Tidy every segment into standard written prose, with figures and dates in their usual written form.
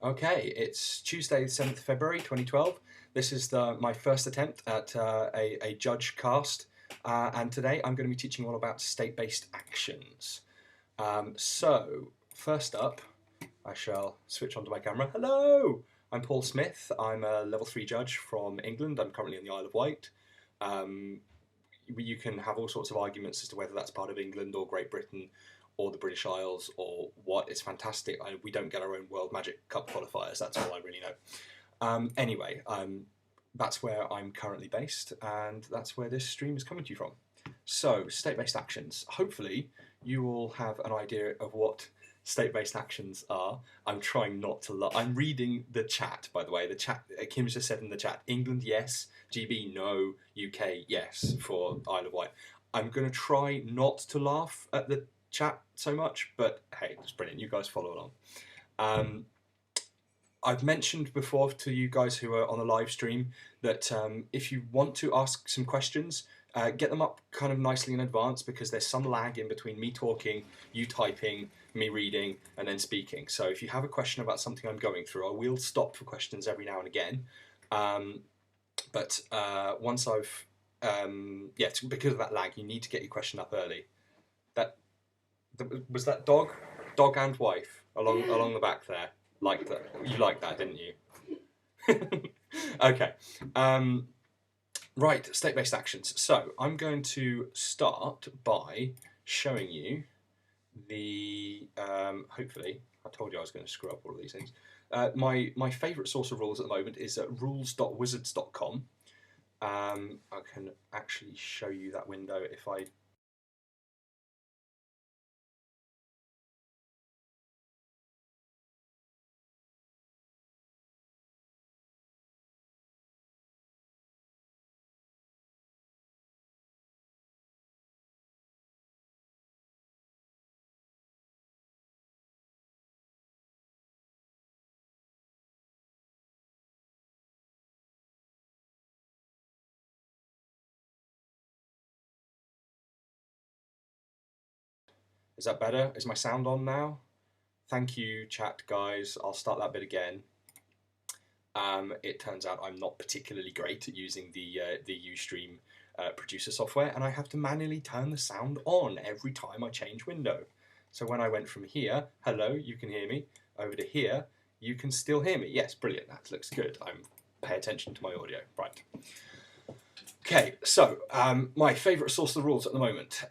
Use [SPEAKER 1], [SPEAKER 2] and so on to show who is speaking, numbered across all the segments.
[SPEAKER 1] Okay, it's Tuesday, the 7th of February 2012. This is my first attempt at a judge cast, and today I'm going to be teaching all about state-based actions. First up, I shall switch onto my camera. Hello! I'm Paul Smith. I'm a level 3 judge from England. I'm currently in the Isle of Wight. Um, you can have all sorts of arguments as to whether that's part of England or Great Britain or the British Isles or what. It's fantastic. We don't get our own World Magic Cup qualifiers. That's all I really know. Anyway, that's where I'm currently based, and that's where this stream is coming to you from. So, state-based actions. Hopefully, you all have an idea of what state-based actions are. I'm trying not to I'm reading the chat, by the way. The chat, Kim's just said in the chat, England, yes. GB, no. UK, yes, for Isle of Wight. I'm going to try not to laugh at the chat so much, but hey, it's brilliant. You guys follow along. I've mentioned before to you guys who are on the live stream that if you want to ask some questions, get them up kind of nicely in advance, because there's some lag in between me talking, you typing, me reading, and then speaking. So if you have a question about something I'm going through, I will stop for questions every now and again. But once I've, because of that lag, you need to get your question up early. Was that dog and wife along the back there. Like that. You liked that, didn't you? Okay. Right, state-based actions. So I'm going to start by showing you the, hopefully, I told you I was going to screw up all of these things. My favourite source of rules at the moment is rules.wizards.com. I can actually show you that window if I... Is that better? Is my sound on now? Thank you, chat guys. I'll start that bit again. It turns out I'm not particularly great at using the Ustream producer software, and I have to manually turn the sound on every time I change window. So when I went from here, hello, you can hear me, over to here, you can still hear me. Yes, brilliant, that looks good. Pay attention to my audio, right. Okay, so my favourite source of the rules at the moment,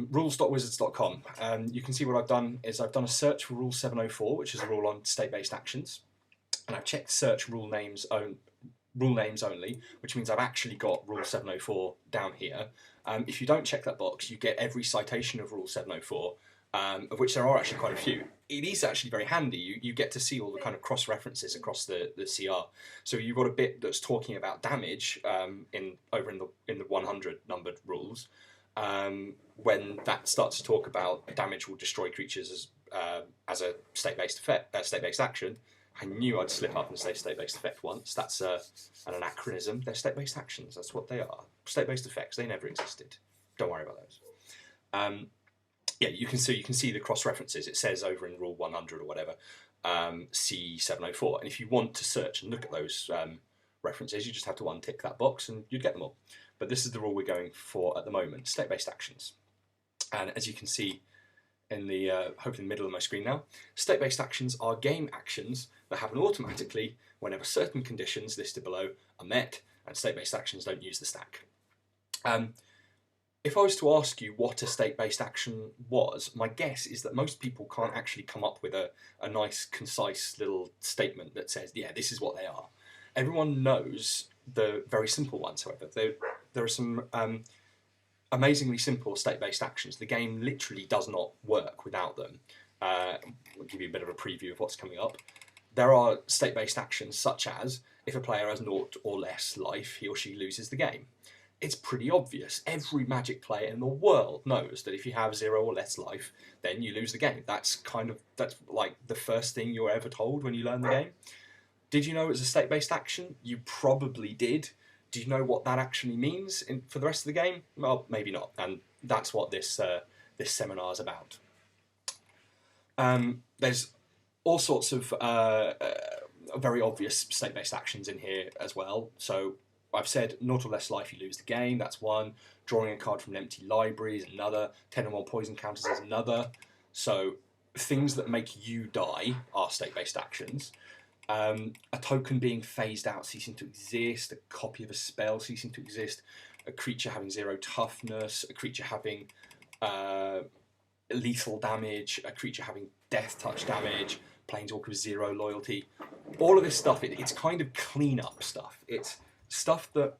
[SPEAKER 1] rules.wizards.com. You can see what I've done is I've done a search for Rule 704, which is a rule on state-based actions, and I've checked search rule names only, which means I've actually got Rule 704 down here. If you don't check that box, you get every citation of Rule 704, of which there are actually quite a few. It is actually very handy. You get to see all the kind of cross references across the CR. So you've got a bit that's talking about damage over in the 100 numbered rules. When that starts to talk about damage will destroy creatures as a state-based effect, state-based action, I knew I'd slip up and say state-based effect once. That's an anachronism. They're state-based actions. That's what they are. State-based effects. They never existed. Don't worry about those. Yeah, you can see the cross references. It says over in Rule 100 or whatever, C704. And if you want to search and look at those references, you just have to untick that box and you'd get them all. But this is the rule we're going for at the moment: state-based actions. And as you can see in the hopefully in the middle of my screen now, state-based actions are game actions that happen automatically whenever certain conditions listed below are met, and state-based actions don't use the stack. If I was to ask you what a state-based action was, my guess is that most people can't actually come up with a nice, concise little statement that says, yeah, this is what they are. Everyone knows the very simple ones, however. There are some amazingly simple state-based actions. The game literally does not work without them. I'll give you a bit of a preview of what's coming up. There are state-based actions such as, if a player has 0 or less life, he or she loses the game. It's pretty obvious. Every Magic player in the world knows that if you have 0 or less life, then you lose the game. That's like the first thing you're ever told when you learn the game. Did you know it was a state-based action? You probably did. Do you know what that actually means for the rest of the game? Well, maybe not. And that's what this seminar is about. There's all sorts of very obvious state-based actions in here as well. So I've said 0 or less life, you lose the game. That's one. Drawing a card from an empty library is another. 10 or more poison counters is another. So things that make you die are state-based actions. A token being phased out, ceasing to exist. A copy of a spell ceasing to exist. A creature having 0 toughness. A creature having lethal damage. A creature having death touch damage. Planeswalker with 0 loyalty. All of this stuff, it's kind of clean-up stuff. It's stuff that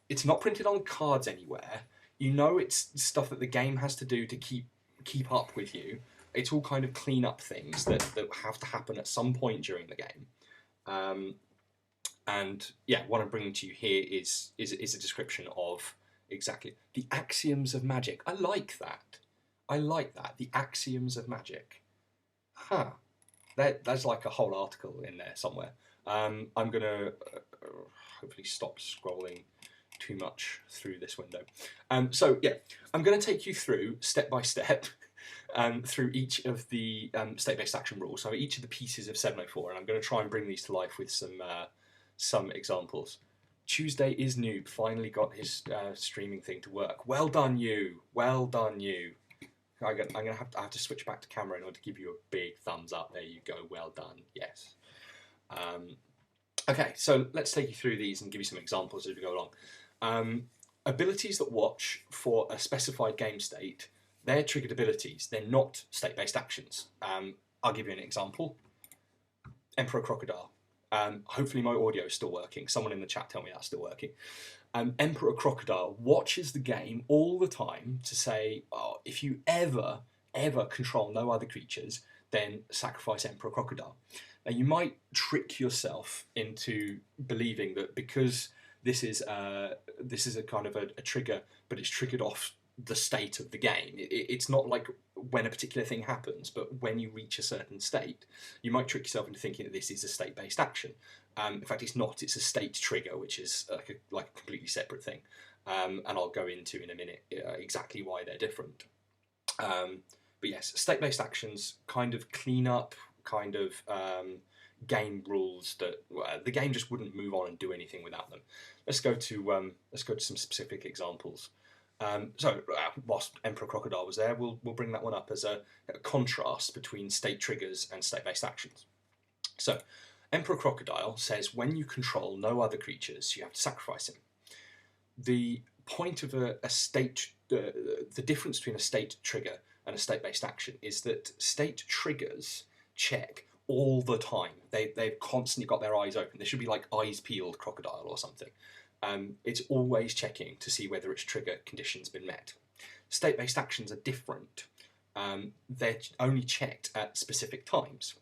[SPEAKER 1] it's not printed on cards anywhere. You know, it's stuff that the game has to do to keep up with you. It's all kind of clean-up things that have to happen at some point during the game. And yeah, what I'm bringing to you here is a description of exactly the axioms of magic. I like that. The axioms of magic. Huh. There's like a whole article in there somewhere. I'm going to hopefully stop scrolling too much through this window. So yeah, I'm going to take you through step by step through each of the state-based action rules. So each of the pieces of 704, and I'm going to try and bring these to life with some examples. Tuesday is Noob finally got his streaming thing to work. Well done, you. Well done, you. I'm gonna have to switch back to camera in order to give you a big thumbs up. There you go. Well done. Yes. Okay, so let's take you through these and give you some examples as we go along. Abilities that watch for a specified game state, they're triggered abilities. They're not state-based actions. I'll give you an example. Emperor Crocodile. Hopefully my audio is still working. Someone in the chat tell me that's still working. Emperor Crocodile watches the game all the time to say, oh, if you ever control no other creatures, then sacrifice Emperor Crocodile. Now you might trick yourself into believing that because this is a kind of a trigger, but it's triggered off the state of the game. It's not like when a particular thing happens, but when you reach a certain state, you might trick yourself into thinking that this is a state-based action. In fact, it's not. It's a state trigger, which is like a completely separate thing. And I'll go into in a minute exactly why they're different. But yes, state-based actions kind of clean up kind of game rules that the game just wouldn't move on and do anything without them. Let's go to some specific examples. Whilst Emperor Crocodile was there, we'll bring that one up as a contrast between state triggers and state-based actions. So, Emperor Crocodile says when you control no other creatures, you have to sacrifice him. The point of a state, the difference between a state trigger and a state-based action is that state triggers check all the time. They've constantly got their eyes open. They should be like eyes peeled crocodile or something. It's always checking to see whether its trigger condition's been met. State-based actions are different. They're only checked at specific times.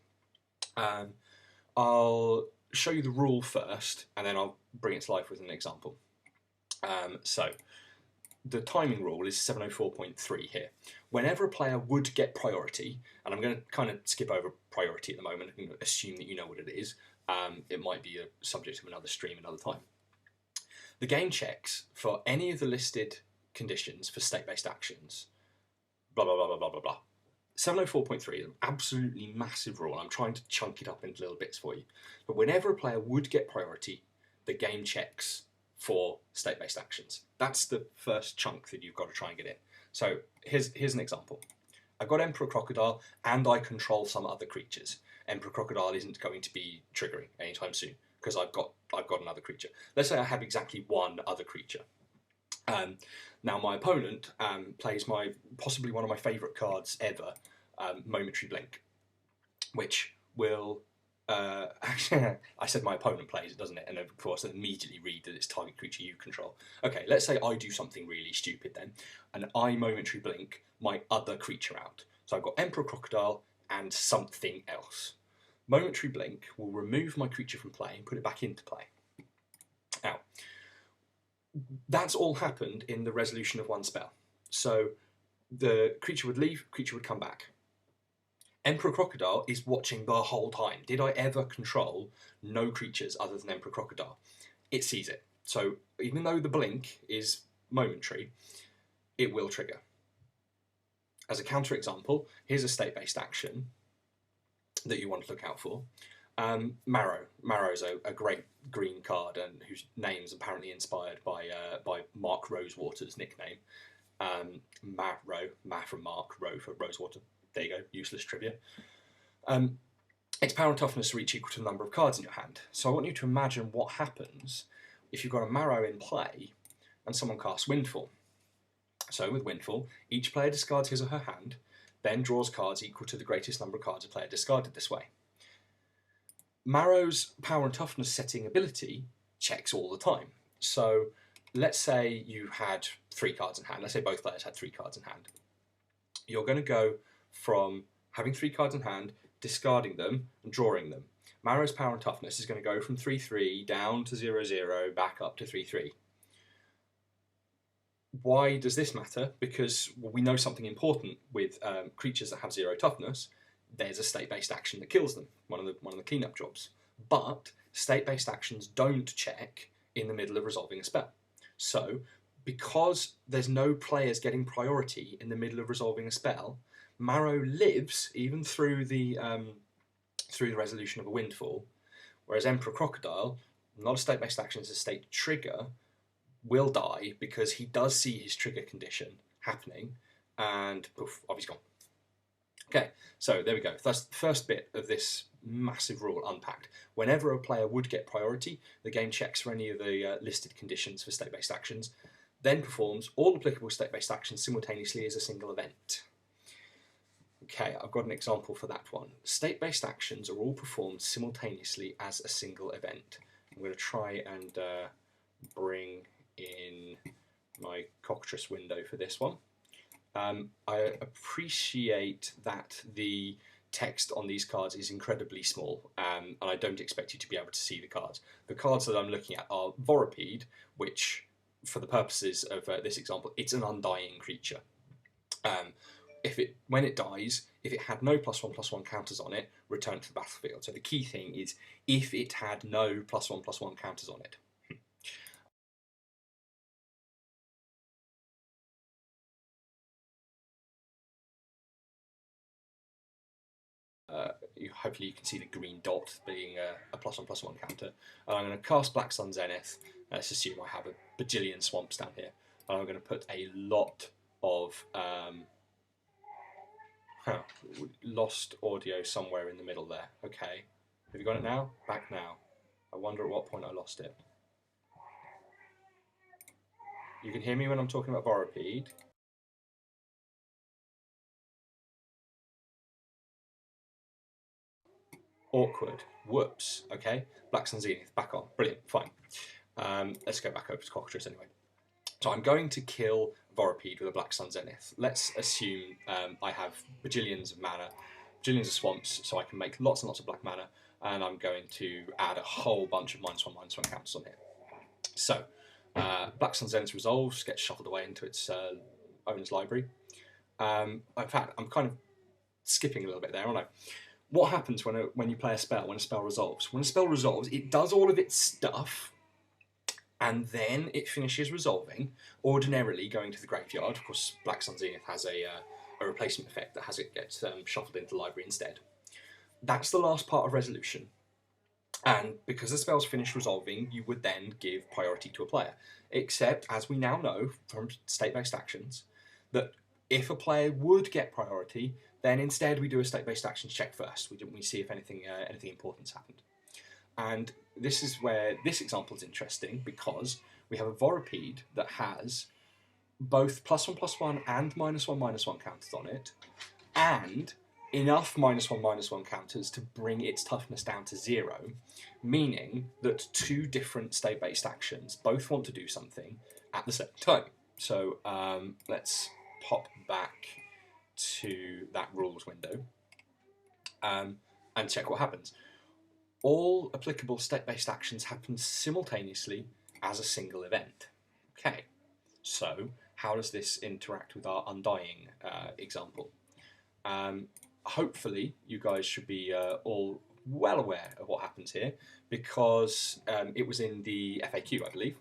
[SPEAKER 1] I'll show you the rule first, and then I'll bring it to life with an example. So, the timing rule is 704.3 here. Whenever a player would get priority, and I'm going to kind of skip over priority at the moment and assume that you know what it is. It might be a subject of another stream another time. The game checks for any of the listed conditions for state-based actions, blah, blah, blah, blah, blah, blah, blah. 704.3 is an absolutely massive rule. I'm trying to chunk it up into little bits for you. But whenever a player would get priority, the game checks for state-based actions. That's the first chunk that you've got to try and get in. So here's an example. I've got Emperor Crocodile and I control some other creatures. Emperor Crocodile isn't going to be triggering anytime soon because I've got another creature. Let's say I have exactly one other creature. Now my opponent plays possibly one of my favourite cards ever, Momentary Blink, which will actually I said my opponent plays it, doesn't it? And of course, immediately read that it's target creature you control. Okay, let's say I do something really stupid then, and I Momentary Blink my other creature out. So I've got Emperor Crocodile and something else. Momentary Blink will remove my creature from play and put it back into play. Now, that's all happened in the resolution of one spell. So the creature would leave, creature would come back. Emperor Crocodile is watching the whole time. Did I ever control no creatures other than Emperor Crocodile? It sees it. So even though the blink is momentary, it will trigger. As a counterexample, here's a state-based action that you want to look out for. Marrow. Marrow's a great green card, and whose name's apparently inspired by Mark Rosewater's nickname. Marrow, Ma from Mark, Row for Rosewater. There you go, useless trivia. Its power and toughness reach equal to the number of cards in your hand. So I want you to imagine what happens if you've got a Marrow in play and someone casts Windfall. So with Windfall, each player discards his or her hand, then draws cards equal to the greatest number of cards a player discarded this way. Marrow's power and toughness setting ability checks all the time. So let's say you had 3 cards in hand. Let's say both players had 3 cards in hand. You're going to go from having 3 cards in hand, discarding them, and drawing them. Marrow's power and toughness is going to go from 3-3 down to 0-0, back up to 3-3. Why does this matter? Because we know something important with creatures that have 0 toughness. There's a state-based action that kills them, one of the cleanup jobs. But state-based actions don't check in the middle of resolving a spell. So, because there's no players getting priority in the middle of resolving a spell, Marrow lives even through the resolution of a Windfall, whereas Emperor Crocodile, not a state-based action, it's a state trigger, will die because he does see his trigger condition happening, and poof, off he's gone. Okay, so there we go. That's the first bit of this massive rule unpacked. Whenever a player would get priority, the game checks for any of the listed conditions for state-based actions, then performs all applicable state-based actions simultaneously as a single event. Okay, I've got an example for that one. State-based actions are all performed simultaneously as a single event. I'm going to try and bring in my cockatrice window for this one. I appreciate that the text on these cards is incredibly small, and I don't expect you to be able to see the cards. The cards that I'm looking at are Vorapede, which, for the purposes of this example, it's an undying creature. When it dies, if it had no +1/+1 counters on it, return to the battlefield. So the key thing is if it had no +1/+1 counters on it. Hopefully you can see the green dot being a +1/+1 counter. And I'm going to cast Black Sun Zenith. Let's assume I have a bajillion swamps down here. And I'm going to put a lot of lost audio somewhere in the middle there. Okay, have you got it now? Back now. I wonder at what point I lost it. You can hear me when I'm talking about Vorapede. Awkward. Whoops. Okay. Black Sun Zenith. Back on. Brilliant. Fine. Let's go back over to Cockatrice anyway. So I'm going to kill Vorapede with a Black Sun Zenith. Let's assume I have bajillions of mana, bajillions of swamps, so I can make lots and lots of black mana, and I'm going to add a whole bunch of -1/-1 counters on here. So Black Sun Zenith resolves, gets shuffled away into its owner's library. In fact, I'm kind of skipping a little bit there, aren't I? What happens when you play a spell, when a spell resolves? When a spell resolves, it does all of its stuff, and then it finishes resolving, ordinarily going to the graveyard. Of course, Black Sun Zenith has a replacement effect that has it get shuffled into the library instead. That's the last part of resolution. And because the spell's finished resolving, you would then give priority to a player. Except, as we now know from state-based actions, that if a player would get priority, then instead we do a state-based actions check first. We see if anything important's happened. And this is where this example is interesting, because we have a Vorapede that has both +1/+1 and -1/-1 counters on it, and enough -1/-1 counters to bring its toughness down to 0, meaning that 2 different state-based actions both want to do something at the same time. So let's pop back to that rules window and check what happens. All applicable state-based actions happen simultaneously as a single event. Okay, so how does this interact with our Undying example? Hopefully you guys should be all well aware of what happens here, because it was in the FAQ, I believe.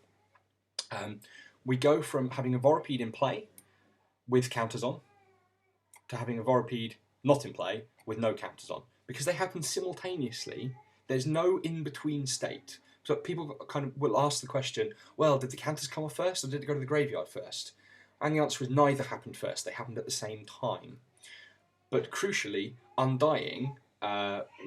[SPEAKER 1] We go from having a Vorapede in play with counters on to having a Vorapede not in play with no counters on. Because they happen simultaneously, There's no in-between state. So people kind of will ask the question, well, did the counters come off first or did it go to the graveyard first? And the answer is neither happened first. They happened at the same time. But crucially, Undying,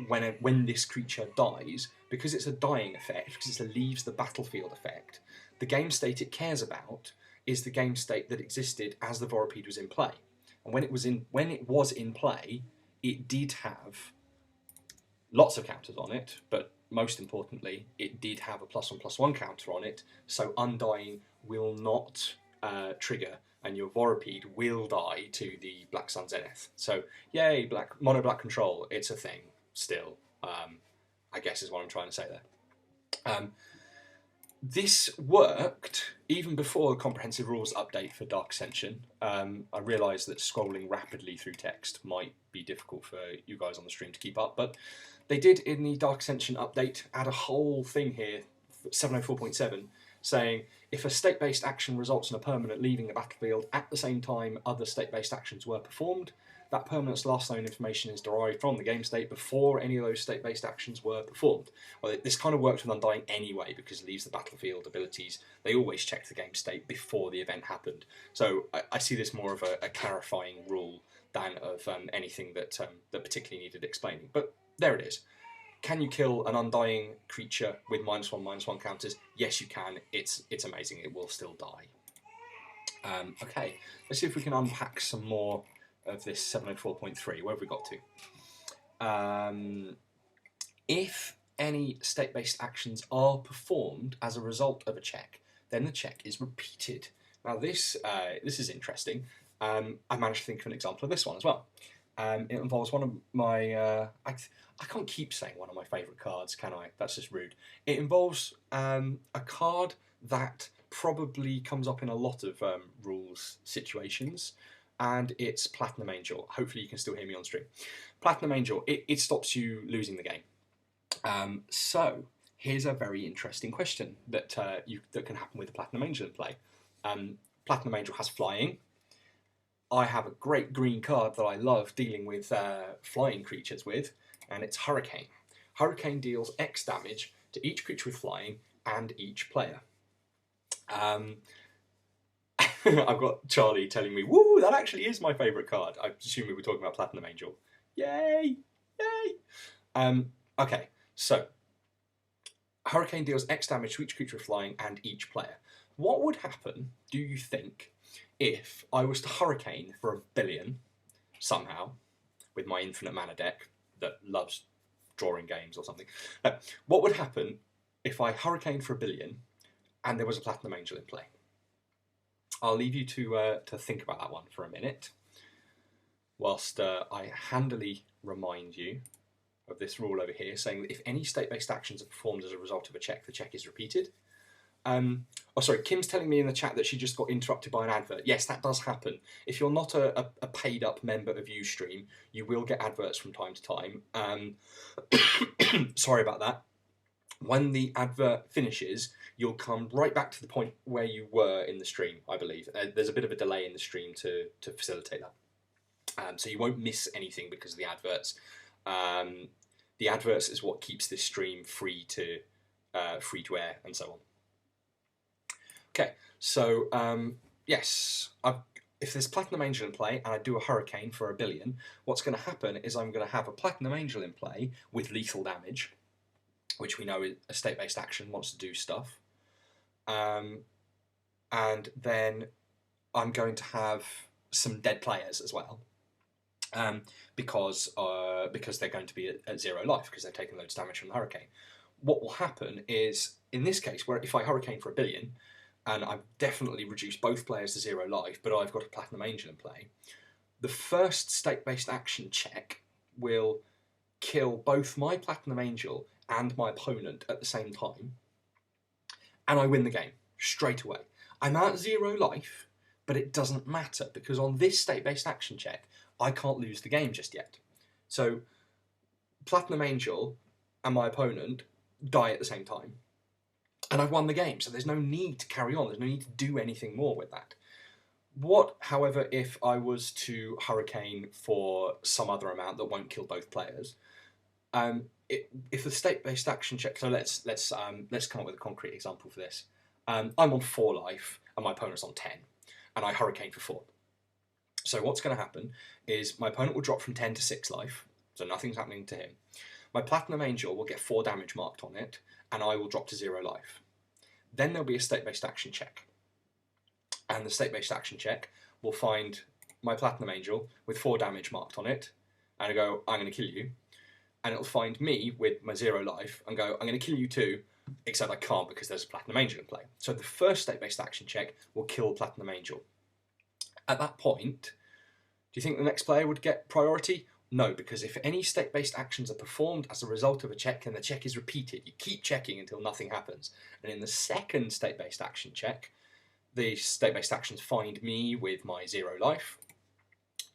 [SPEAKER 1] when this creature dies, because it's a dying effect, because it leaves the battlefield effect, the game state it cares about is the game state that existed as the Vorapede was in play. And when it was in play, it did have lots of counters on it, but most importantly, it did have a +1/+1 counter on it, so Undying will not trigger, and your Vorapede will die to the Black Sun Zenith. So, yay, mono black control, it's a thing still, I guess is what I'm trying to say there. This worked even before the comprehensive rules update for Dark Ascension. I realise that scrolling rapidly through text might be difficult for you guys on the stream to keep up, but they did in the Dark Ascension update add a whole thing here, 704.7, saying if a state-based action results in a permanent leaving the battlefield at the same time other state-based actions were performed, that permanent's last known information is derived from the game state before any of those state-based actions were performed. Well, this kind of works with Undying anyway, because it leaves the battlefield abilities. They always check the game state before the event happened. So I see this more of a clarifying rule than of anything that particularly needed explaining. But there it is. Can you kill an Undying creature with -1/-1 counters? Yes, you can. It's amazing. It will still die. Okay, let's see if we can unpack some more of this 704.3. Where have we got to? If any state-based actions are performed as a result of a check, then the check is repeated. Now this is interesting. I managed to think of an example of this one as well. It involves one of my... I can't keep saying one of my favourite cards, can I? That's just rude. It involves a card that probably comes up in a lot of rules situations, and it's Platinum Angel. Hopefully you can still hear me on stream. Platinum Angel, it stops you losing the game. So here's a very interesting question that can happen with the Platinum Angel in play. Platinum Angel has flying. I have a great green card that I love dealing with flying creatures with, and it's Hurricane. Hurricane deals X damage to each creature with flying and each player. I've got Charlie telling me, woo, that actually is my favourite card. I assume we were talking about Platinum Angel. Yay! Yay! Okay, so Hurricane deals X damage to each creature with flying and each player. What would happen, do you think, if I was to Hurricane for 1 billion, somehow, with my infinite mana deck that loves drawing games or something? No, what would happen if I Hurricane for 1 billion and there was a Platinum Angel in play? I'll leave you to think about that one for a minute, whilst I handily remind you of this rule over here, saying that if any state-based actions are performed as a result of a check, the check is repeated. Oh, sorry, Kim's telling me in the chat that she just got interrupted by an advert. Yes, that does happen. If you're not a paid-up member of Ustream, you will get adverts from time to time. Sorry about that. When the advert finishes, you'll come right back to the point where you were in the stream, I believe. There's a bit of a delay in the stream to facilitate that. So you won't miss anything because of the adverts. The adverts is what keeps this stream free to air and so on. Okay, so yes, if there's Platinum Angel in play and I do a Hurricane for 1 billion, what's going to happen is I'm going to have a Platinum Angel in play with lethal damage, which we know is a state-based action, wants to do stuff. And then I'm going to have some dead players as well, because they're going to be at 0 life, because they've taken loads of damage from the Hurricane. What will happen is, in this case, where if I Hurricane for 1 billion, and I've definitely reduced both players to 0 life, but I've got a Platinum Angel in play, the first state-based action check will kill both my Platinum Angel and my opponent at the same time, and I win the game straight away. I'm at 0 life, but it doesn't matter, because on this state-based action check, I can't lose the game just yet. So Platinum Angel and my opponent die at the same time, and I've won the game, so there's no need to carry on. There's no need to do anything more with that. What, however, if I was to Hurricane for some other amount that won't kill both players? if the state-based action check, so let's come up with a concrete example for this. I'm on 4 life and my opponent's on 10, and I hurricane for 4. So what's going to happen is my opponent will drop from 10 to 6 life, so nothing's happening to him. My Platinum Angel will get 4 damage marked on it, and I will drop to 0 life. Then there'll be a state-based action check, and the state-based action check will find my Platinum Angel with 4 damage marked on it, and I go, I'm going to kill you. And it'll find me with my 0 life and go, I'm going to kill you too, except I can't because there's a Platinum Angel in play. So the first state-based action check will kill Platinum Angel. At that point, do you think the next player would get priority? No, because if any state-based actions are performed as a result of a check, then the check is repeated. You keep checking until nothing happens. And in the second state-based action check, the state-based actions find me with my 0 life.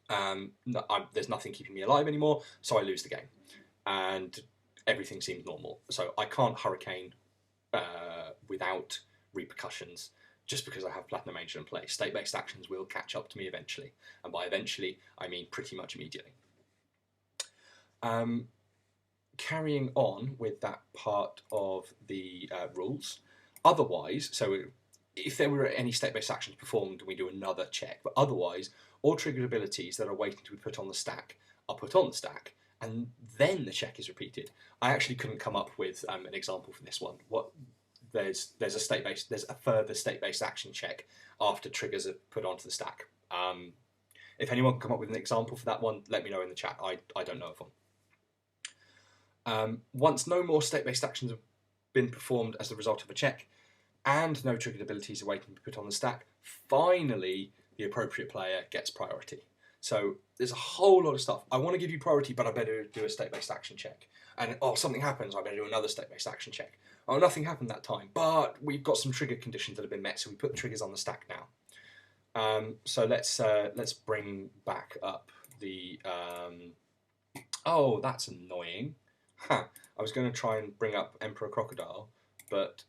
[SPEAKER 1] There's nothing keeping me alive anymore, so I lose the game. And everything seems normal. So I can't hurricane without repercussions just because I have Platinum Angel in play. State-based actions will catch up to me eventually. And by eventually, I mean pretty much immediately. Carrying on with that part of the rules. Otherwise, so if there were any state-based actions performed, we do another check. But otherwise, all triggered abilities that are waiting to be put on the stack are put on the stack, and then the check is repeated. I actually couldn't come up with an example for this one. There's a further state-based action check after triggers are put onto the stack. If anyone can come up with an example for that one, let me know in the chat. I don't know of one. Once no more state-based actions have been performed as a result of a check, and no triggered abilities are waiting to be put on the stack, finally the appropriate player gets priority. So there's a whole lot of stuff. I want to give you priority, but I better do a state-based action check. And something happens, I better do another state-based action check. Oh, nothing happened that time, but we've got some trigger conditions that have been met, so we put the triggers on the stack now. So let's bring back up the. Oh, that's annoying. Huh. I was going to try and bring up Emperor Crocodile, but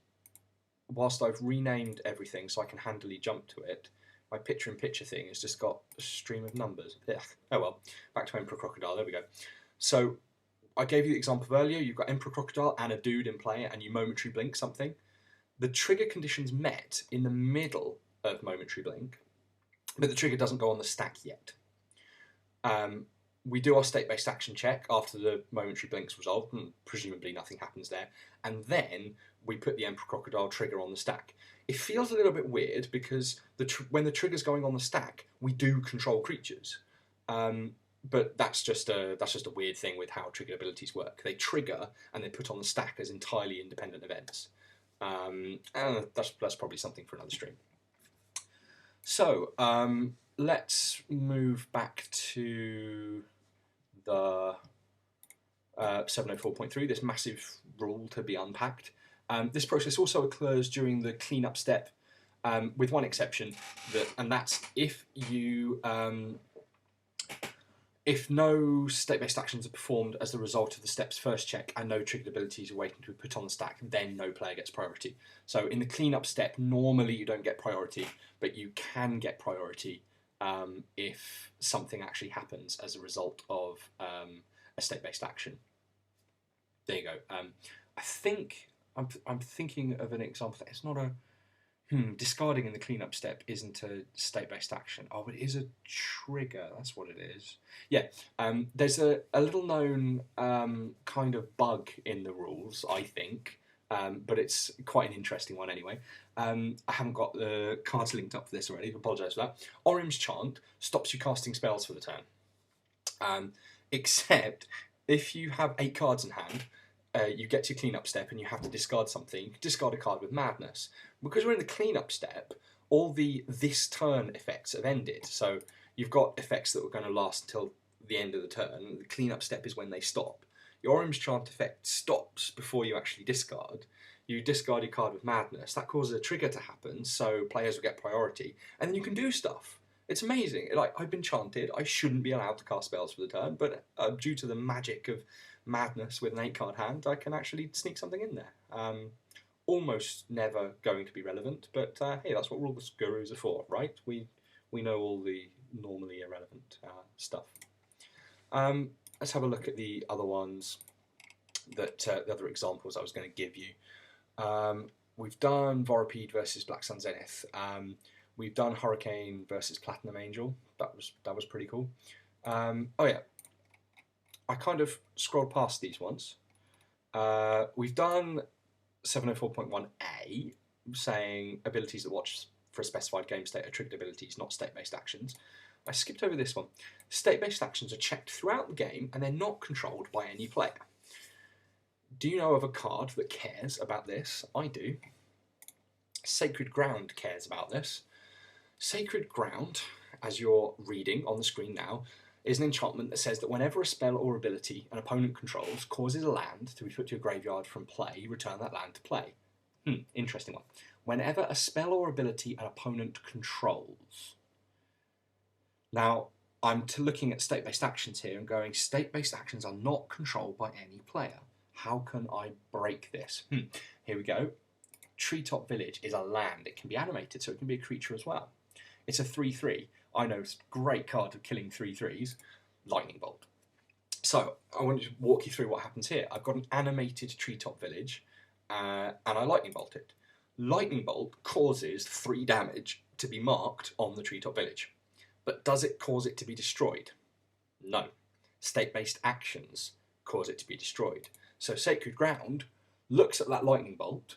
[SPEAKER 1] whilst I've renamed everything so I can handily jump to it, my picture-in-picture thing has just got a stream of numbers. Ugh. Oh well, back to Emperor Crocodile, there we go. So, I gave you the example of earlier, you've got Emperor Crocodile and a dude in play, and you Momentary Blink something. The trigger condition's met in the middle of Momentary Blink, but the trigger doesn't go on the stack yet. We do our state-based action check after the Momentary Blink's resolved, and presumably nothing happens there, and then we put the Emperor Crocodile trigger on the stack. It feels a little bit weird because when the trigger's going on the stack, we do control creatures, but that's just a weird thing with how triggered abilities work. They trigger and they put on the stack as entirely independent events. And that's probably something for another stream. So let's move back to the 704.3, this massive rule to be unpacked. This process also occurs during the cleanup step, with one exception, and that's if no state-based actions are performed as the result of the step's first check and no triggered abilities are waiting to be put on the stack, then no player gets priority. So in the cleanup step, normally you don't get priority, but you can get priority if something actually happens as a result of a state-based action. There you go. I think I'm thinking of an example that it's not a discarding in the cleanup step isn't a state-based action. Oh, it is a trigger. That's what it is. Yeah. There's a little known kind of bug in the rules, I think, but it's quite an interesting one anyway. I haven't got the cards linked up for this already. I apologise for that. Orim's Chant stops you casting spells for the turn, except if you have 8 cards in hand. You get to your cleanup step and you have to discard something. You can discard a card with Madness. Because we're in the cleanup step, all the this turn effects have ended. So you've got effects that are going to last until the end of the turn. The cleanup step is when they stop. Your Orim's Chant effect stops before you actually discard. You discard your card with Madness. That causes a trigger to happen, so players will get priority. And then you can do stuff. It's amazing. Like, I've been chanted. I shouldn't be allowed to cast spells for the turn, but due to the magic of Madness with an 8-card hand, I can actually sneak something in there. Almost never going to be relevant, but hey, that's what rules gurus are for, right? We know all the normally irrelevant stuff. Let's have a look at the other ones. that the other examples I was going to give you. We've done Vorapede versus Black Sun Zenith. We've done Hurricane versus Platinum Angel. That was pretty cool. Oh yeah, I kind of scrolled past these ones. We've done 704.1a, saying abilities that watch for a specified game state are triggered abilities, not state-based actions. I skipped over this one. State-based actions are checked throughout the game and they're not controlled by any player. Do you know of a card that cares about this? I do. Sacred Ground cares about this. Sacred Ground, as you're reading on the screen now, is an enchantment that says that whenever a spell or ability an opponent controls causes a land to be put to your graveyard from play, return that land to play. Interesting one. Whenever a spell or ability an opponent controls. Now, I'm looking at state-based actions here and going, state-based actions are not controlled by any player. How can I break this? Here we go. Treetop Village is a land. It can be animated, so it can be a creature as well. It's a 3/3. I know it's a great card of killing 3/3s. Lightning Bolt. So I want to walk you through what happens here. I've got an animated Treetop Village, and I Lightning Bolt it. Lightning Bolt causes 3 damage to be marked on the Treetop Village. But does it cause it to be destroyed? No. State-based actions cause it to be destroyed. So Sacred Ground looks at that Lightning Bolt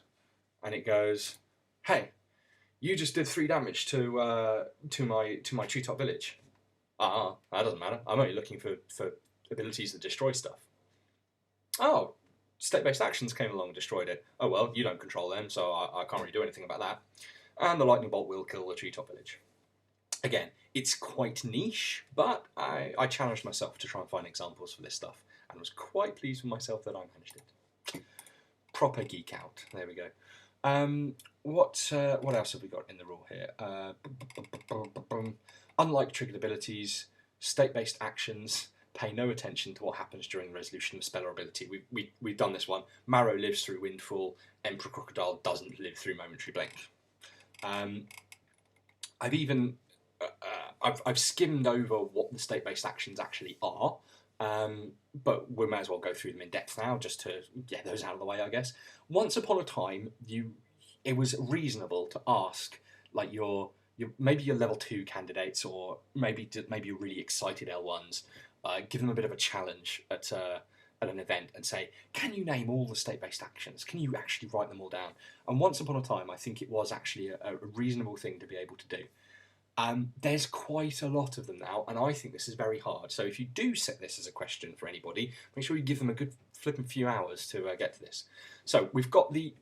[SPEAKER 1] and it goes, hey, you just did 3 damage to my Treetop Village. That doesn't matter. I'm only looking for abilities that destroy stuff. Oh, state-based actions came along and destroyed it. Oh well, you don't control them, so I can't really do anything about that. And the Lightning Bolt will kill the Treetop Village. Again, it's quite niche, but I challenged myself to try and find examples for this stuff, and was quite pleased with myself that I managed it. Proper geek out. There we go. What else have we got in the rule here? Unlike triggered abilities, state-based actions pay no attention to what happens during the resolution of a spell or ability. We've done this one. Marrow lives through Windfall. Emperor Crocodile doesn't live through Momentary Blink. I've even I've skimmed over what the state-based actions actually are, but we may as well go through them in depth now, just to get those out of the way, I guess. Once upon a time, it was reasonable to ask, like maybe your level 2 candidates, or maybe you're really excited L1s, give them a bit of a challenge at an event and say, can you name all the state-based actions? Can you actually write them all down? And once upon a time, I think it was actually a reasonable thing to be able to do. There's quite a lot of them now, and I think this is very hard. So if you do set this as a question for anybody, make sure you give them a good flipping few hours to get to this. So we've got the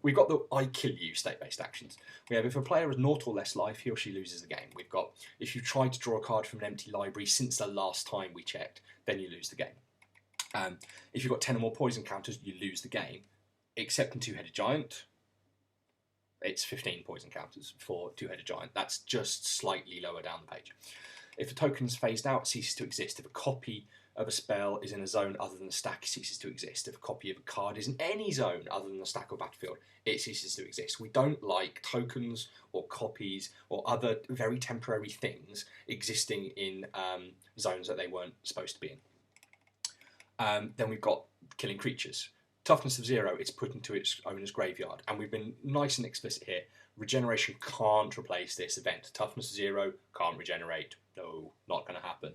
[SPEAKER 1] I kill you state-based actions. We have if a player has 0 or less life, he or she loses the game. We've got if you try to draw a card from an empty library since the last time we checked, then you lose the game. If you've got 10 or more poison counters, you lose the game, except in Two-Headed Giant. It's 15 poison counters for Two-Headed Giant. That's just slightly lower down the page. If a token is phased out, it ceases to exist. If a copy of a spell is in a zone other than the stack, it ceases to exist. If a copy of a card is in any zone other than the stack or battlefield, it ceases to exist. We don't like tokens or copies or other very temporary things existing in zones that they weren't supposed to be in. Then we've got killing creatures. Toughness of 0, it's put into its owner's graveyard. And we've been nice and explicit here. Regeneration can't replace this event. Toughness 0, can't regenerate. No, not going to happen.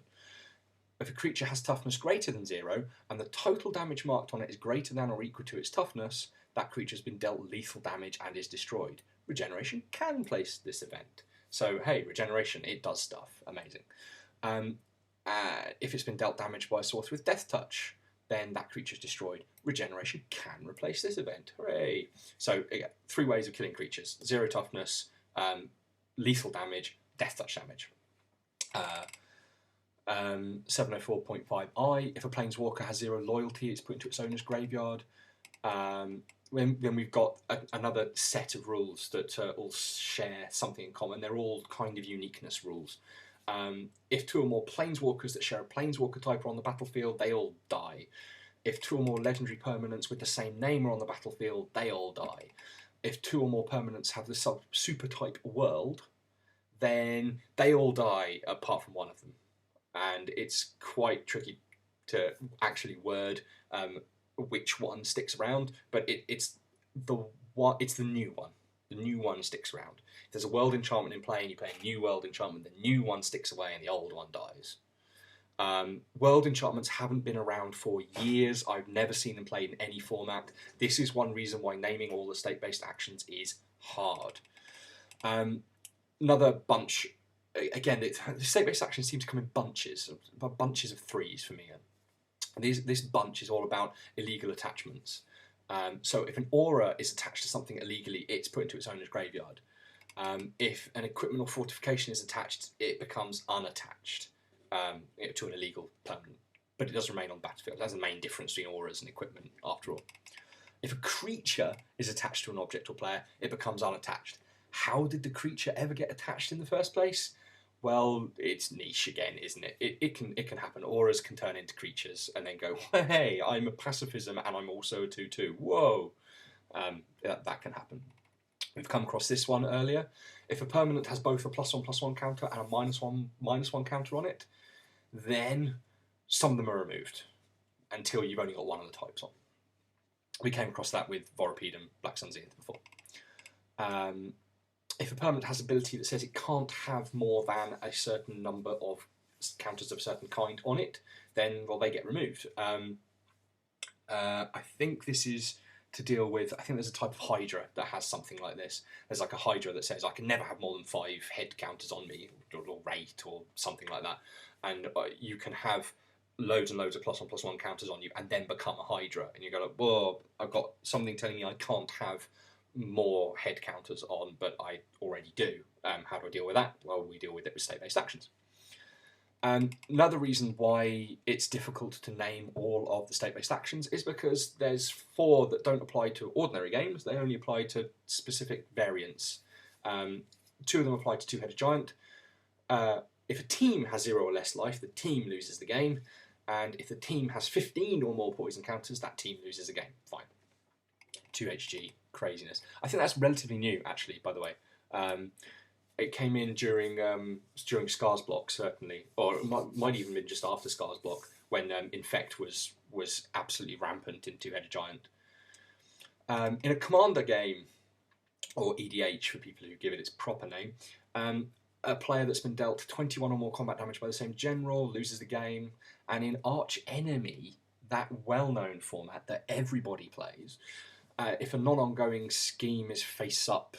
[SPEAKER 1] If a creature has toughness greater than 0, and the total damage marked on it is greater than or equal to its toughness, that creature has been dealt lethal damage and is destroyed. Regeneration can place this event. So, hey, regeneration, it does stuff. Amazing. If it's been dealt damage by a source with Death Touch, then that creature is destroyed. Regeneration can replace this event. Hooray! So, again, 3 ways of killing creatures. 0 toughness, lethal damage, Death Touch damage. 704.5i, if a Planeswalker has 0 loyalty, it's put into its owner's graveyard. Then we've got another set of rules that all share something in common. They're all kind of uniqueness rules. If 2 or more Planeswalkers that share a Planeswalker type are on the battlefield, they all die. If 2 or more legendary permanents with the same name are on the battlefield, they all die. If 2 or more permanents have the super type world, then they all die apart from one of them. And it's quite tricky to actually word which one sticks around, but it's the new one. The new one sticks around. If there's a world enchantment in play and you play a new world enchantment, the new one sticks away and the old one dies. World enchantments haven't been around for years. I've never seen them played in any format. This is one reason why naming all the state-based actions is hard. Another bunch, again, the state-based actions seem to come in bunches of threes for me. This bunch is all about illegal attachments. So if an aura is attached to something illegally, it's put into its owner's graveyard. If an equipment or fortification is attached, it becomes unattached to an illegal permanent, but it does remain on the battlefield. That's the main difference between auras and equipment, after all. If a creature is attached to an object or player, it becomes unattached. How did the creature ever get attached in the first place? Well, it's niche again, isn't it? It can happen. Auras can turn into creatures and then go, hey, I'm a pacifism and I'm also a 2/2. Whoa! That can happen. We've come across this one earlier. If a permanent has both a +1/+1 counter and a -1/-1 counter on it, then some of them are removed until you've only got one of the types on. We came across that with Vorapede and Black Sun Zenith before. If a permanent has ability that says it can't have more than a certain number of counters of a certain kind on it, then, well, they get removed. I think this is to deal with, I think there's a type of Hydra that has something like this. There's like a Hydra that says, I can never have more than 5 head counters on me, or rate, or something like that. And you can have loads and loads of +1/+1 counters on you and then become a Hydra. And you go like, whoa, I've got something telling me I can't have more head counters on, but I already do. How do I deal with that? Well, we deal with it with state-based actions. Another reason why it's difficult to name all of the state-based actions is because there's 4 that don't apply to ordinary games. They only apply to specific variants. 2 of them apply to Two-Headed Giant. If a team has 0 or less life, the team loses the game. And if the team has 15 or more poison counters, that team loses the game. Fine. 2HG craziness. I think that's relatively new, actually, by the way. It came in during Scars Block, certainly, or it might even been just after Scars Block, when Infect was absolutely rampant in Two-Headed Giant. In a Commander game, or EDH for people who give it its proper name, a player that's been dealt 21 or more combat damage by the same general loses the game, and in Arch Enemy, that well-known format that everybody plays, if a non-ongoing scheme is face-up,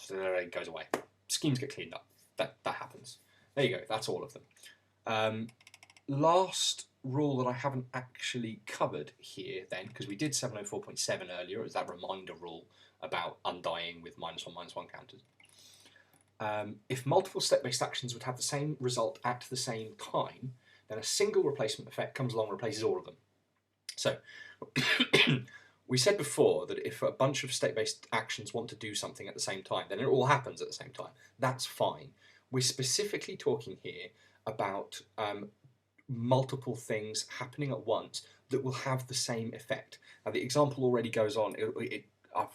[SPEAKER 1] it goes away. Schemes get cleaned up. That happens. There you go. That's all of them. Last rule that I haven't actually covered here then, because we did 704.7 earlier, is that reminder rule about undying with -1/-1 counters. If multiple step-based actions would have the same result at the same time, then a single replacement effect comes along and replaces all of them. So, we said before that if a bunch of state-based actions want to do something at the same time, then it all happens at the same time. That's fine. We're specifically talking here about multiple things happening at once that will have the same effect. Now, the example already goes on.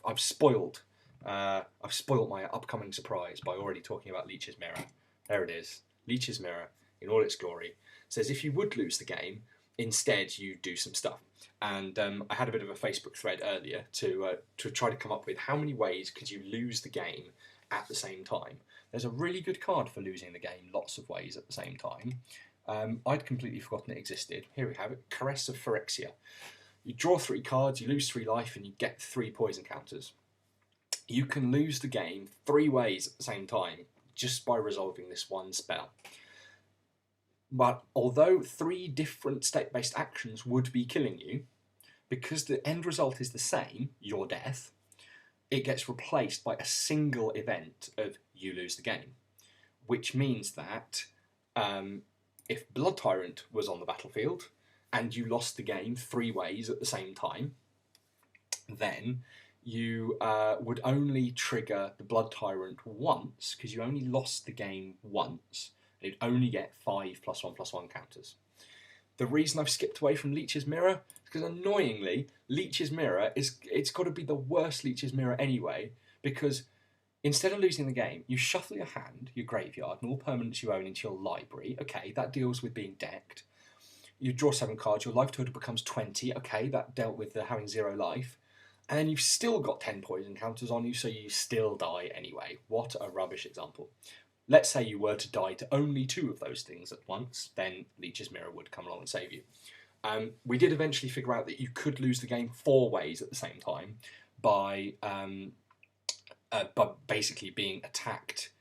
[SPEAKER 1] I've spoiled my upcoming surprise by already talking about Leech's Mirror. There it is. Leech's Mirror, in all its glory, says if you would lose the game, instead you do some stuff. And I had a bit of a Facebook thread earlier to try to come up with how many ways could you lose the game at the same time. There's a really good card for losing the game lots of ways at the same time. I'd completely forgotten it existed. Here we have it, Caress of Phyrexia. You draw 3 cards, you lose 3 life, and you get 3 poison counters. You can lose the game 3 ways at the same time just by resolving this one spell. But although 3 different state-based actions would be killing you, because the end result is the same, your death, it gets replaced by a single event of you lose the game. Which means that if Blood Tyrant was on the battlefield and you lost the game 3 ways at the same time, then you would only trigger the Blood Tyrant once, because you only lost the game once. You'd only get 5 +1/+1 counters. The reason I've skipped away from Leech's Mirror is because, annoyingly, Leech's Mirror it's got to be the worst Leech's Mirror anyway, because instead of losing the game, you shuffle your hand, your graveyard, and all permanents you own into your library. Okay, that deals with being decked. you draw 7 cards, your life total becomes 20. Okay, that dealt with the having 0 life. And then you've still got 10 poison counters on you, so you still die anyway. What a rubbish example. Let's say you were to die to only 2 of those things at once, then Leech's Mirror would come along and save you. We did eventually figure out that you could lose the game 4 ways at the same time by basically being attacked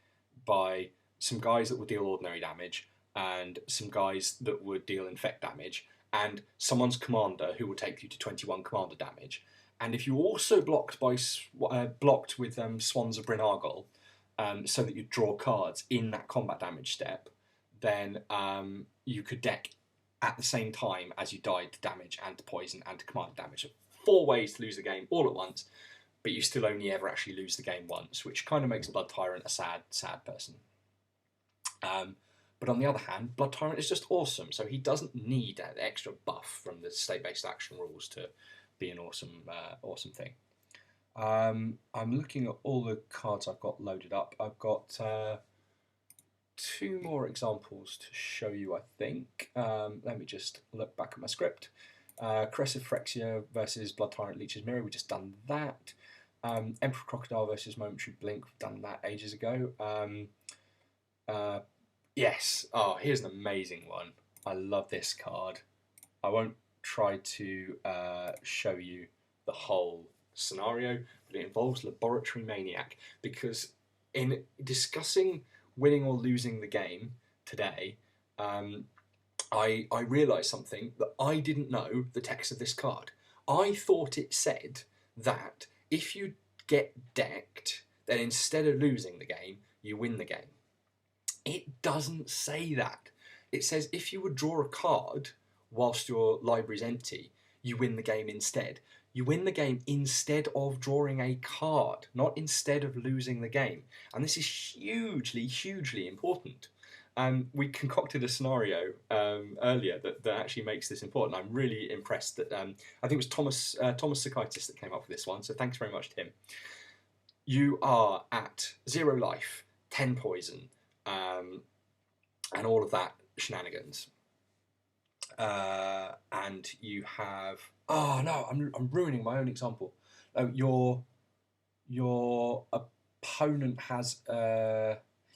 [SPEAKER 1] by some guys that would deal ordinary damage and some guys that would deal infect damage, and someone's commander who would take you to 21 commander damage. And if you also blocked with Swans of Bryn Argol, so that you draw cards in that combat damage step, then you could deck at the same time as you died to damage and to poison and to commander damage. So 4 ways to lose the game all at once, but you still only ever actually lose the game once, which kind of makes Blood Tyrant a sad, sad person. But on the other hand, Blood Tyrant is just awesome, so he doesn't need an extra buff from the state-based action rules to be an awesome, awesome thing. I'm looking at all the cards I've got loaded up. I've got 2 more examples to show you, I think. Let me just look back at my script. Corrosive Phyrexia versus Blood Tyrant Leech's Mirror, we've just done that. Emperor Crocodile versus Momentary Blink, we've done that ages ago. Yes, here's an amazing one. I love this card. I won't try to show you the whole scenario, but it involves Laboratory Maniac, because in discussing winning or losing the game today, I realised something that I didn't know the text of this card. I thought it said that if you get decked, then instead of losing the game, you win the game. It doesn't say that. It says if you would draw a card whilst your library's empty, you win the game instead. You win the game instead of drawing a card, not instead of losing the game. And this is hugely, hugely important. We concocted a scenario earlier that actually makes this important. I'm really impressed that I think it was Thomas Sakaitis that came up with this one, so thanks very much, Tim. You are at 0 life, 10 poison, and all of that shenanigans. And you have... Oh no, I'm ruining my own example. Your opponent has...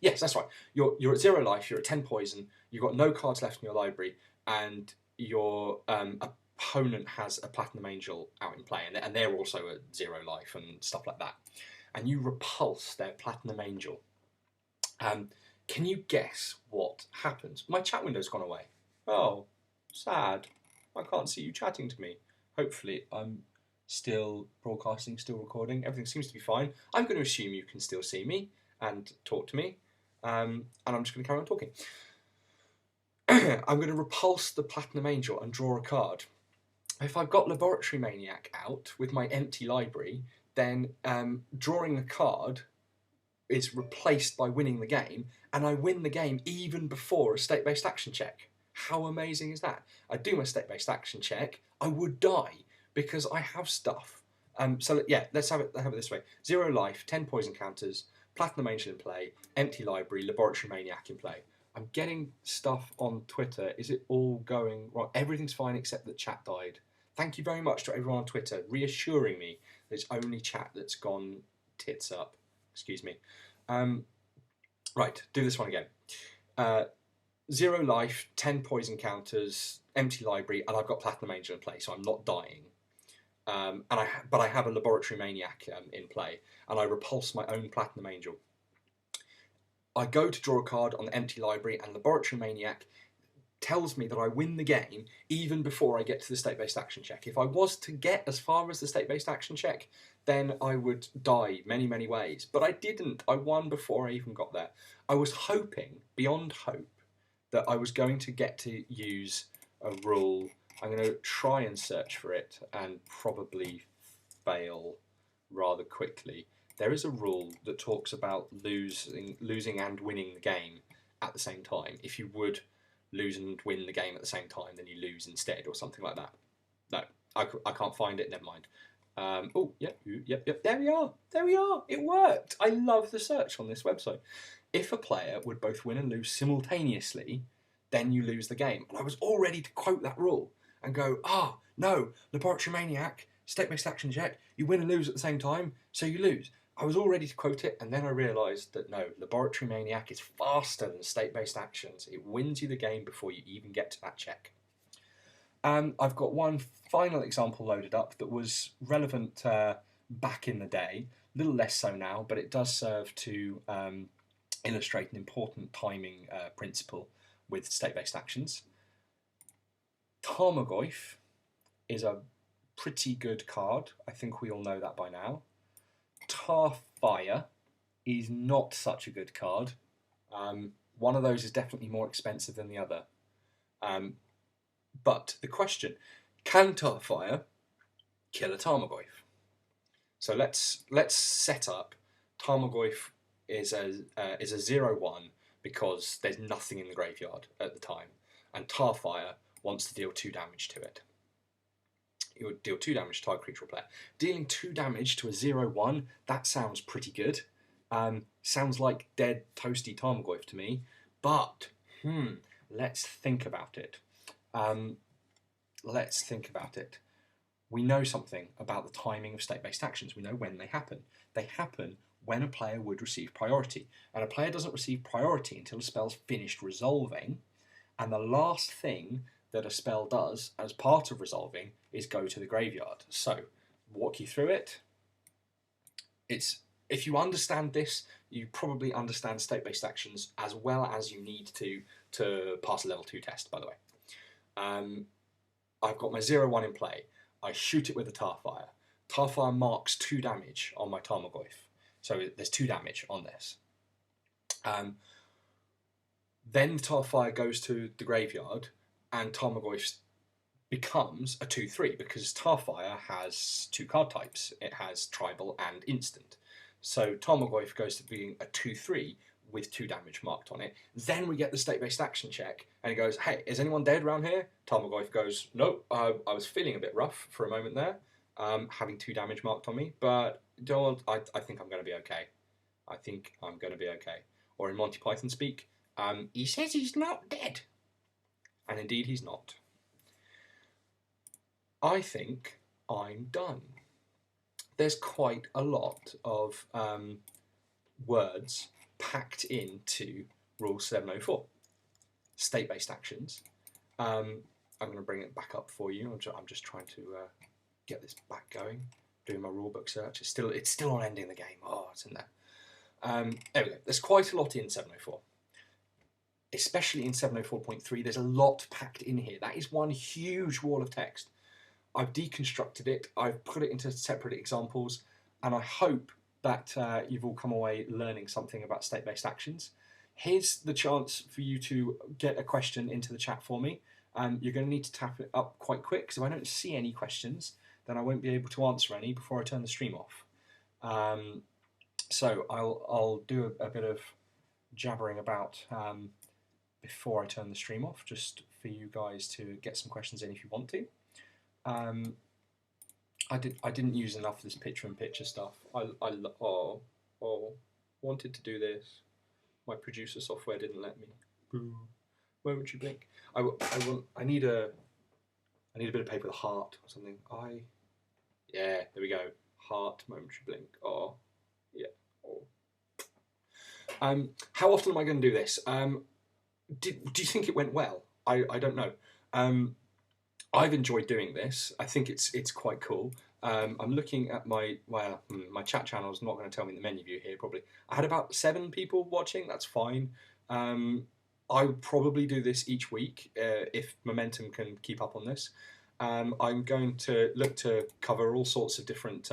[SPEAKER 1] Yes, that's right. You're at 0 life, you're at 10 poison, you've got no cards left in your library, and your opponent has a Platinum Angel out in play, and they're also at 0 life and stuff like that. And you repulse their Platinum Angel. Can you guess what happens? My chat window's gone away. Oh, sad. I can't see you chatting to me. Hopefully I'm still broadcasting, still recording. Everything seems to be fine. I'm going to assume you can still see me and talk to me. And I'm just going to carry on talking. I'm going to repulse the Platinum Angel and draw a card. If I've got Laboratory Maniac out with my empty library, then drawing a card is replaced by winning the game, and I win the game even before a state-based action check. How amazing is that? I do my state-based action check, I would die because I have stuff. So yeah, let's have it this way. 0 life, 10 poison counters, Platinum Angel in play, empty library, Laboratory Maniac in play. I'm getting stuff on Twitter. Is it all going wrong? Everything's fine except that chat died. Thank you very much to everyone on Twitter reassuring me that it's only chat that's gone tits up. Excuse me. Right, do this one again. 0 life, 10 poison counters, empty library, and I've got Platinum Angel in play, so I'm not dying. But I have a Laboratory Maniac in play, and I repulse my own Platinum Angel. I go to draw a card on the empty library, and Laboratory Maniac tells me that I win the game even before I get to the state-based action check. If I was to get as far as the state-based action check, then I would die many, many ways. But I didn't. I won before I even got there. I was hoping, beyond hope, that I was going to get to use a rule. I'm going to try and search for it and probably fail rather quickly. There is a rule that talks about losing and winning the game at the same time. If you would lose and win the game at the same time, then you lose instead, or something like that. No, I can't find it. Never mind. Oh, yep. There we are. It worked. I love the search on this website. If a player would both win and lose simultaneously, then you lose the game. And I was all ready to quote that rule and go, no, Laboratory Maniac, state-based action check, you win and lose at the same time, so you lose. I was all ready to quote it, and then I realised that no, Laboratory Maniac is faster than state-based actions. It wins you the game before you even get to that check. I've got one final example loaded up that was relevant back in the day, a little less so now, but it does serve to illustrate an important timing principle with state-based actions. Tarmogoyf is a pretty good card. I think we all know that by now. Tarfire is not such a good card. One of those is definitely more expensive than the other. But the question, can Tarfire kill a Tarmogoyf? So let's set up Tarmogoyf is a 0/1 because there's nothing in the graveyard at the time, and Tarfire wants to deal 2 damage to it. You would deal 2 damage to target creature or player. Dealing 2 damage to a 0/1, that sounds pretty good. Sounds like dead, toasty Tarmogoyf to me. But, let's think about it. We know something about the timing of state-based actions. We know when they happen. They happen when a player would receive priority. And a player doesn't receive priority until a spell's finished resolving. And the last thing that a spell does as part of resolving is go to the graveyard. So, walk you through it. If you understand this, you probably understand state-based actions as well as you need to pass a level 2 test, by the way. I've got my 0/1 in play. I shoot it with a Tarfire. Tarfire marks 2 damage on my Tarmogoyf. So there's 2 damage on this. Then Tarfire goes to the graveyard, and Tarmogoyf becomes a 2/3 because Tarfire has 2 card types. It has tribal and instant. So Tarmogoyf goes to being a 2/3 with 2 damage marked on it. Then we get the state-based action check, and it goes, hey, is anyone dead around here? Tarmogoyf goes, no, I was feeling a bit rough for a moment there, having 2 damage marked on me, but I think I'm going to be okay. I think I'm going to be okay. Or in Monty Python speak, he says he's not dead. And indeed he's not. I think I'm done. There's quite a lot of words packed into Rule 704. State-based actions. I'm going to bring it back up for you. I'm just trying to get this back going. Doing my rulebook search. It's still on ending the game. Oh, it's in there. There we go. There's quite a lot in 704. Especially in 704.3, there's a lot packed in here. That is one huge wall of text. I've deconstructed it. I've put it into separate examples, and I hope that you've all come away learning something about state-based actions. Here's the chance for you to get a question into the chat for me. You're going to need to tap it up quite quick, because if I don't see any questions, then I won't be able to answer any before I turn the stream off. So I'll do a bit of jabbering about before I turn the stream off, just for you guys to get some questions in if you want to. I didn't use enough of this picture-in-picture stuff. I wanted to do this. My producer software didn't let me. Boo. Momentary blink. I need a bit of paper with a heart or something. Yeah, there we go. Heart, momentary blink. Oh, yeah. Oh. How often am I going to do this? Do you think it went well? I don't know. I've enjoyed doing this. I think it's quite cool. I'm looking at my chat channel is not going to tell me the menu view here probably. I had about 7 people watching. That's fine. I would probably do this each week if momentum can keep up on this. I'm going to look to cover all sorts of different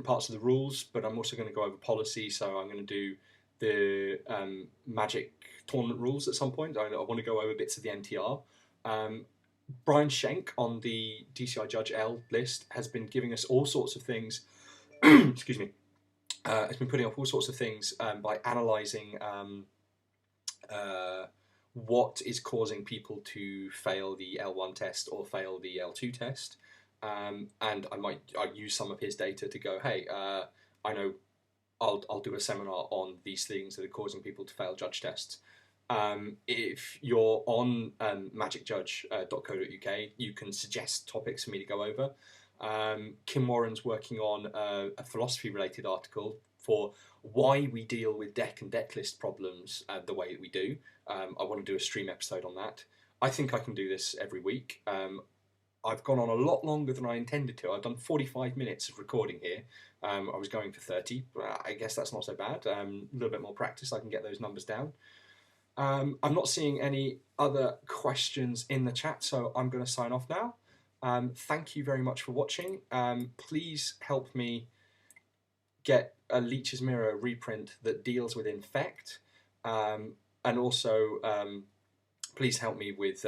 [SPEAKER 1] parts of the rules, but I'm also going to go over policy. So I'm going to do the Magic tournament rules at some point. I want to go over bits of the NTR. Brian Schenk on the DCI Judge L list has been giving us all sorts of things. Excuse me. Has been putting up all sorts of things by analysing what is causing people to fail the L1 test or fail the L2 test. And I'll use some of his data to go, hey, I know I'll do a seminar on these things that are causing people to fail judge tests. If you're on magicjudge.co.uk, you can suggest topics for me to go over. Kim Warren's working on a philosophy-related article for why we deal with deck and deck list problems the way that we do. I want to do a stream episode on that. I think I can do this every week. I've gone on a lot longer than I intended to. I've done 45 minutes of recording here. I was going for 30, but I guess that's not so bad. A little bit more practice, I can get those numbers down. I'm not seeing any other questions in the chat, so I'm going to sign off now. Thank you very much for watching. Please help me get a Leech's Mirror reprint that deals with Infect, and also please help me with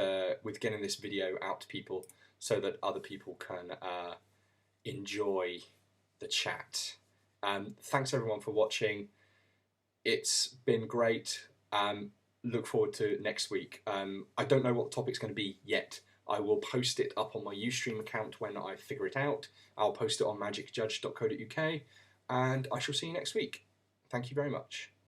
[SPEAKER 1] getting this video out to people so that other people can enjoy the chat. Thanks everyone for watching. It's been great. Look forward to next week. I don't know what the topic's going to be yet. I will post it up on my Ustream account when I figure it out. I'll post it on magicjudge.co.uk, and I shall see you next week. Thank you very much.